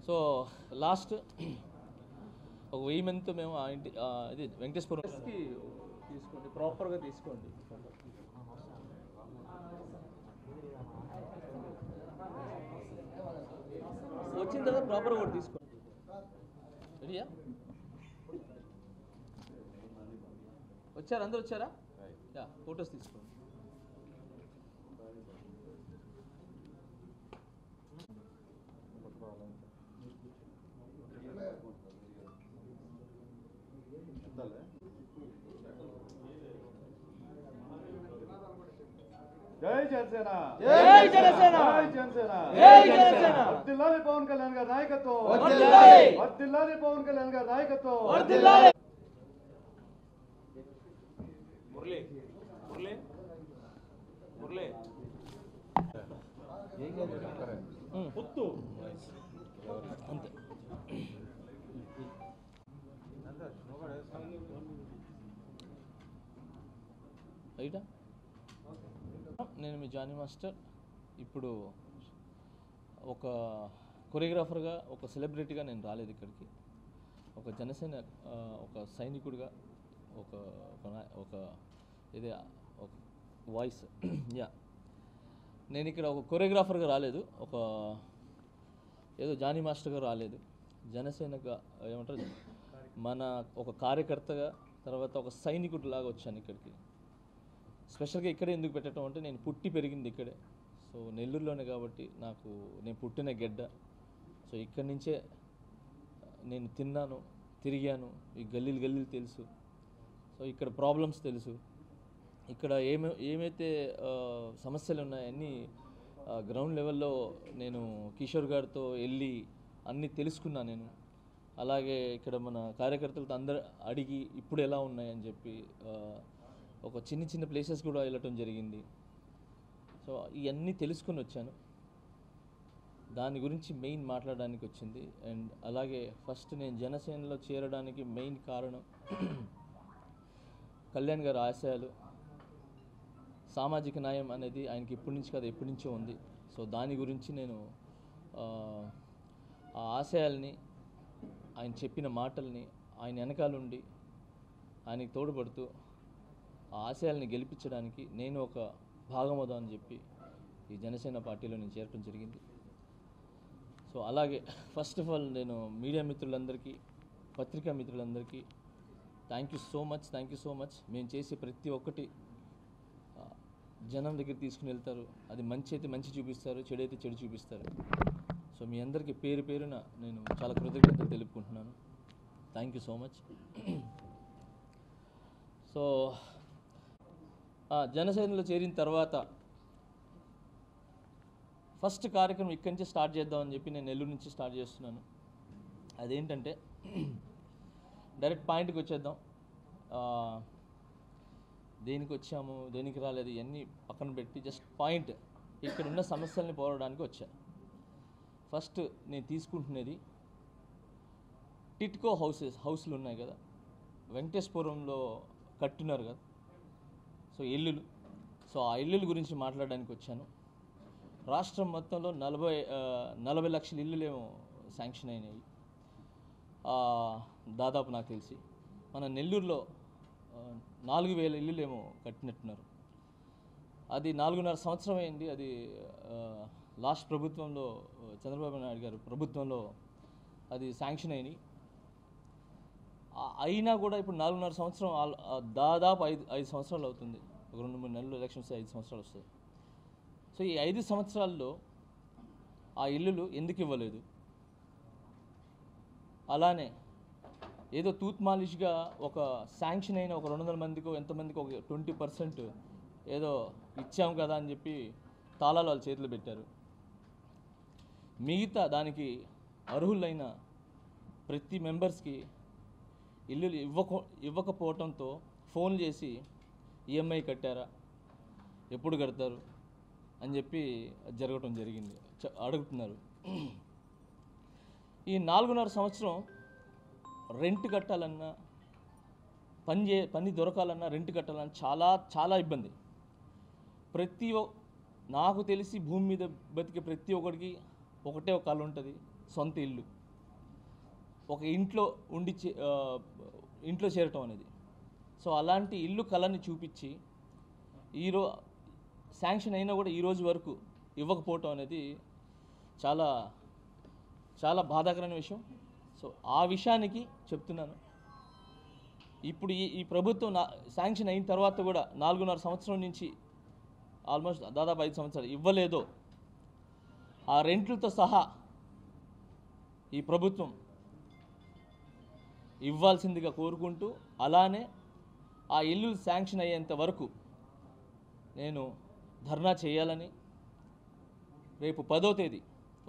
So last ఒక 1000 మందితో మేము ఆ ఇంటి ఇది వెంకటేశ్వరంకి తీసుకోండి, ప్రాపర్గా తీసుకోండి. వచ్చిన తర్వాత ప్రాపర్గా కూడా తీసుకోండి. రెడీయా? వచ్చారా? అందరూ వచ్చారా? యా, ఫొటోస్ తీసుకోండి. జై జనసేన, జై జనసేన, జై జనసేన, జై జనసేన. వర్ధిల్లాలి పవన్ కళ్యాణ్ గారి నాయకత్వం, వర్ధిల్లాలి, వర్ధిల్లాలి పవన్ కళ్యాణ్ గారి నాయకత్వం, వర్ధిల్లాలి. మురళి మురళి మురళి పుత్తు అంతే. రైటా? నేను మీ జానీ మాస్టర్. ఇప్పుడు ఒక కొరియోగ్రాఫర్గా, ఒక సెలబ్రిటీగా నేను రాలేదు ఇక్కడికి. ఒక జనసేన ఒక సైనికుడిగా, ఒక ఒక ఇదే ఒక వాయిస్. యా, నేను ఇక్కడ ఒక కొరియోగ్రాఫర్గా రాలేదు, ఒక ఏదో జానీ మాస్టర్గా రాలేదు. జనసేనగా ఏమంటారు, మన ఒక కార్యకర్తగా, తర్వాత ఒక సైనికుడిలాగా వచ్చాను ఇక్కడికి. స్పెషల్గా ఇక్కడే ఎందుకు పెట్టడం అంటే, నేను పుట్టి పెరిగింది ఇక్కడే. సో నెల్లూరులోనే కాబట్టి నేను పుట్టిన గెడ్డ. సో ఇక్కడి నుంచే నేను తిన్నాను, తిరిగాను. ఈ గల్లీలు తెలుసు. సో ఇక్కడ ప్రాబ్లమ్స్ తెలుసు. ఇక్కడ ఏమైతే సమస్యలు ఉన్నాయన్నీ గ్రౌండ్ లెవెల్లో నేను కిషోర్ గారితో వెళ్ళి అన్నీ తెలుసుకున్నాను నేను. అలాగే ఇక్కడ మన కార్యకర్తలతో అందరూ అడిగి ఇప్పుడు ఎలా ఉన్నాయని చెప్పి ఒక చిన్న ప్లేసెస్ కూడా వెళ్ళటం జరిగింది. సో ఇవన్నీ తెలుసుకుని వచ్చాను. దాని గురించి మెయిన్ మాట్లాడడానికి వచ్చింది. అండ్ అలాగే ఫస్ట్ నేను జనసేనలో చేరడానికి మెయిన్ కారణం కళ్యాణ్ గారి ఆశయాలు. సామాజిక న్యాయం అనేది ఆయనకి ఇప్పటి నుంచి కాదు, ఎప్పటి నుంచో ఉంది. సో దాని గురించి నేను ఆ ఆశయాల్ని, ఆయన చెప్పిన మాటల్ని, ఆయన వెనకాలండి ఆయనకి తోడ్పడుతూ ఆ ఆశయాల్ని గెలిపించడానికి నేను ఒక భాగమవుదా అని చెప్పి ఈ జనసేన పార్టీలో నేను చేరడం జరిగింది. సో అలాగే ఫస్ట్ ఆఫ్ ఆల్ నేను మీడియా మిత్రులందరికీ, పత్రికా మిత్రులందరికీ థ్యాంక్ యూ సో మచ్. మేము చేసే ప్రతి ఒక్కటి జనం దగ్గర తీసుకుని వెళ్తారు. అది మంచి అయితే మంచి చూపిస్తారు, చెడు అయితే చెడు చూపిస్తారు. సో మీ అందరికీ పేరు పేరున నేను చాలా కృతజ్ఞతలు తెలుపుకుంటున్నాను. Thank you so much. So జనసేనలో చేరిన తర్వాత ఫస్ట్ కార్యక్రమం ఇక్కడి నుంచి స్టార్ట్ చేద్దామని చెప్పి నేను నెల్లూరు నుంచి స్టార్ట్ చేస్తున్నాను. అదేంటంటే డైరెక్ట్ పాయింట్కి వచ్చేద్దాం. దేనికి వచ్చాము, దేనికి రాలేదు, ఇవన్నీ పక్కన పెట్టి జస్ట్ పాయింట్, ఇక్కడున్న సమస్యల్ని పోరాడడానికి వచ్చా. ఫస్ట్ నేను తీసుకుంటున్నది టిట్కో హౌస్లు ఉన్నాయి కదా, వెంకటేశ్వరంలో కట్టున్నారు కదా, సో ఇల్లులు. సో ఆ ఇల్లుల గురించి మాట్లాడడానికి వచ్చాను. రాష్ట్రం మొత్తంలో 40 లక్షల ఇల్లులేమో శాంక్షన్ అయినాయి దాదాపు నాకు తెలిసి. మన నెల్లూరులో 4000 ఇల్లులేమో కట్టినట్టున్నారు. అది 4.5 సంవత్సరం అయింది. అది లాస్ట్ ప్రభుత్వంలో, చంద్రబాబు నాయుడు గారు ప్రభుత్వంలో అది శాంక్షన్ అయినాయి. అయినా కూడా ఇప్పుడు 4.5 సంవత్సరం, దాదాపు 5 సంవత్సరాలు అవుతుంది. ఒక 2-3 నెలలు ఎలక్షన్స్ 5 సంవత్సరాలు వస్తాయి. సో ఈ 5 సంవత్సరాల్లో ఆ ఇల్లులు ఎందుకు ఇవ్వలేదు? అలానే ఏదో తూత్ మాలిష్గా ఒక శాంక్షన్ అయిన ఒక 200 మందికో ఎంతమందికి ఒక 20% ఏదో ఇచ్చాం కదా అని చెప్పి తాళాలు వాళ్ళ చేతులు పెట్టారు. మిగతా దానికి అర్హులైన ప్రతి మెంబర్స్కి ఇల్లు ఇవ్వకపోవడంతో ఫోన్ చేసి ఈఎంఐ కట్టారా, ఎప్పుడు కడతారు అని చెప్పి జరగటం జరిగింది. అడుగుతున్నారు. ఈ 4.5 సంవత్సరం రెంట్ కట్టాలన్నా పని దొరకాలన్నా రెంట్ కట్టాలన్నా చాలా చాలా ఇబ్బంది. నాకు తెలిసి భూమి మీద బతికే ప్రతి ఒక్కడికి ఒకటే ఒక కళ ఉంటుంది, సొంత ఇల్లు, ఒక ఇంట్లో ఉండి ఇంట్లో చేరటం అనేది. సో అలాంటి ఇల్లు కళని చూపించి శాంక్షన్ అయినా కూడా ఈ రోజు వరకు ఇవ్వకపోవటం అనేది చాలా చాలా బాధాకరమైన విషయం. సో ఆ విషయానికి చెప్తున్నాను. ఇప్పుడు ఈ ప్రభుత్వం శాంక్షన్ అయిన తర్వాత కూడా 4.5 సంవత్సరం నుంచి ఆల్మోస్ట్ దాదాపు 5 సంవత్సరాలు ఇవ్వలేదో ఆ రెంట్లతో సహా ఈ ప్రభుత్వం ఇవ్వాల్సిందిగా కోరుకుంటూ, అలానే ఆ ఇల్లు శాంక్షన్ అయ్యేంత వరకు నేను ధర్నా చేయాలని, రేపు 10వ తేదీ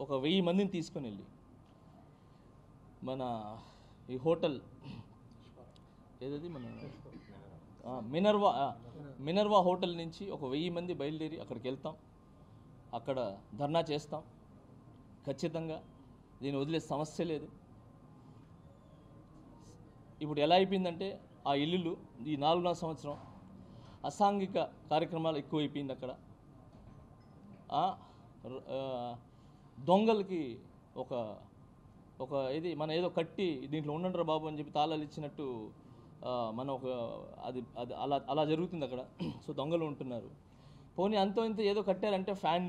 ఒక 1000 మందిని తీసుకుని వెళ్ళి మన ఈ హోటల్ ఏదది మన మినర్వా హోటల్ నుంచి ఒక 1000 మంది బయలుదేరి అక్కడికి వెళ్తాం. అక్కడ ధర్నా చేస్తాం. ఖచ్చితంగా దీన్ని వదిలే సమస్య లేదు. ఇప్పుడు ఎలా అయిపోయిందంటే ఆ ఇల్లులు ఈ 4.5 సంవత్సరం అసాంఘిక కార్యక్రమాలు ఎక్కువైపోయింది. అక్కడ దొంగలకి ఒక ఇది మన ఏదో కట్టి దీంట్లో ఉండండిరా బాబు అని చెప్పి తాళాలు ఇచ్చినట్టు మనం అది అలా జరుగుతుంది అక్కడ. సో దొంగలు ఉంటున్నారు. పోనీ అంతో ఇంత ఏదో కట్టారంటే ఫ్యాన్